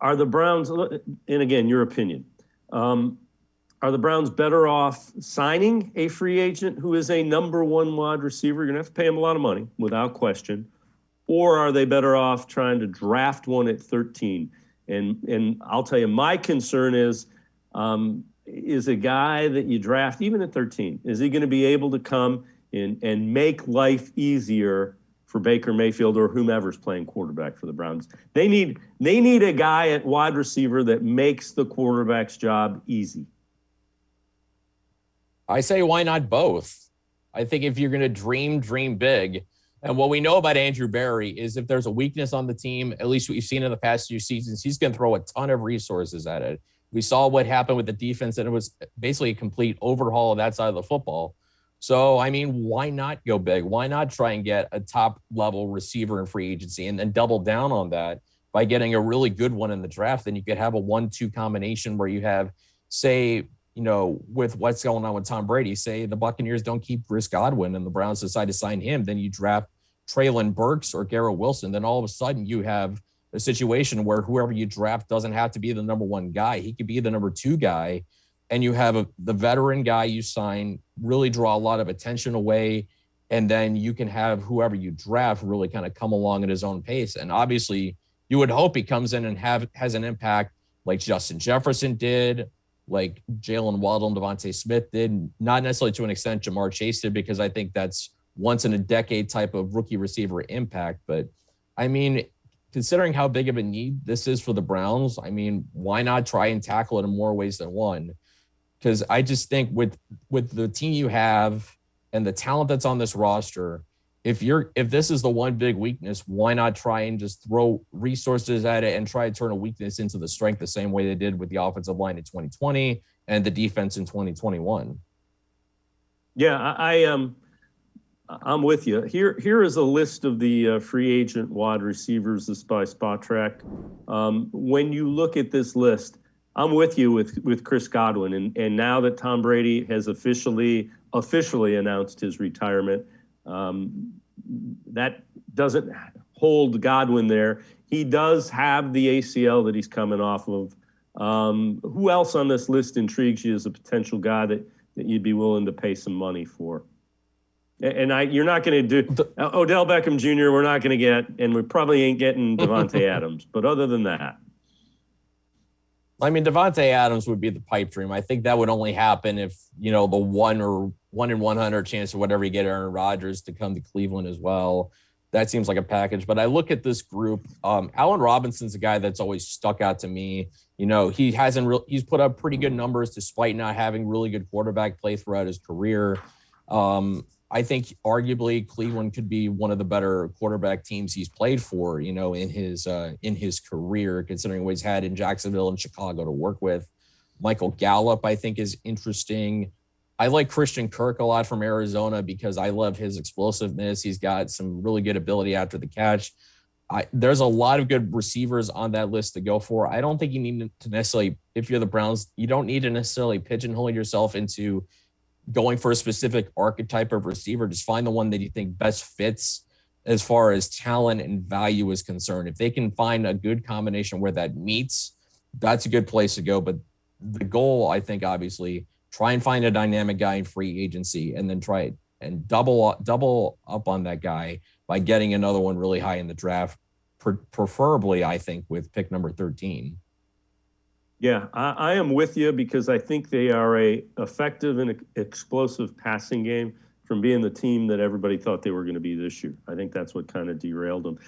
Are the Browns, and again, your opinion, are the Browns better off signing a free agent who is a number one wide receiver? You're going to have to pay him a lot of money, without question. Or are they better off trying to draft one at 13? And I'll tell you, my concern is a guy that you draft, even at 13, is he going to be able to come in and make life easier for Baker Mayfield or whomever's playing quarterback for the Browns? They need a guy at wide receiver that makes the quarterback's job easy. I say, why not both? I think if you're going to dream big. And what we know about Andrew Berry is if there's a weakness on the team, at least what you've seen in the past few seasons, he's going to throw a ton of resources at it. We saw what happened with the defense, and it was basically a complete overhaul of that side of the football. So, I mean, why not go big? Why not try and get a top-level receiver in free agency and then double down on that by getting a really good one in the draft? Then you could have a 1-2 combination where you have, say, with what's going on with Tom Brady, say the Buccaneers don't keep Chris Godwin and the Browns decide to sign him, then you draft Treylon Burks or Garrett Wilson. Then all of a sudden you have a situation where whoever you draft doesn't have to be the number one guy. He could be the number two guy. And you have the veteran guy you sign really draw a lot of attention away. And then you can have whoever you draft really kind of come along at his own pace. And obviously you would hope he comes in and has an impact like Justin Jefferson did, like Jalen Waddle and Devontae Smith did, not necessarily to an extent Jamar Chase did, because I think that's once in a decade type of rookie receiver impact. But I mean, considering how big of a need this is for the Browns, I mean, why not try and tackle it in more ways than one? Because I just think with the team you have and the talent that's on this roster, if this is the one big weakness, why not try and just throw resources at it and try to turn a weakness into the strength the same way they did with the offensive line in 2020 and the defense in 2021? Yeah, I'm with you. Here is a list of the free agent wide receivers. This by Spot Track. When you look at this list, I'm with you with Chris Godwin, and now that Tom Brady has officially announced his retirement, that doesn't hold Godwin there. He does have the ACL that he's coming off of. Who else on this list intrigues you as a potential guy that you'd be willing to pay some money for? And you're not going to do Odell Beckham Jr. We're not going to get, and we probably ain't getting Devontae Adams. But other than that, I mean, Devontae Adams would be the pipe dream. I think that would only happen if, the 1 in 100 chance or whatever you get Aaron Rodgers to come to Cleveland as well. That seems like a package. But I look at this group. Allen Robinson's a guy that's always stuck out to me. He's put up pretty good numbers despite not having really good quarterback play throughout his career. I think arguably Cleveland could be one of the better quarterback teams he's played for, in his career, considering what he's had in Jacksonville and Chicago to work with. Michael Gallup, I think, is interesting. I like Christian Kirk a lot from Arizona because I love his explosiveness. He's got some really good ability after the catch. There's a lot of good receivers on that list to go for. I don't think you need to necessarily, if you're the Browns, you don't need to necessarily pigeonhole yourself into going for a specific archetype of receiver. Just find the one that you think best fits as far as talent and value is concerned. If they can find a good combination where that meets, that's a good place to go. But the goal, I think, obviously, try and find a dynamic guy in free agency and then try it and double up on that guy by getting another one really high in the draft, preferably, I think, with pick number 13. Yeah, I am with you because I think they are a effective and explosive passing game from being the team that everybody thought they were going to be this year. I think that's what kind of derailed them.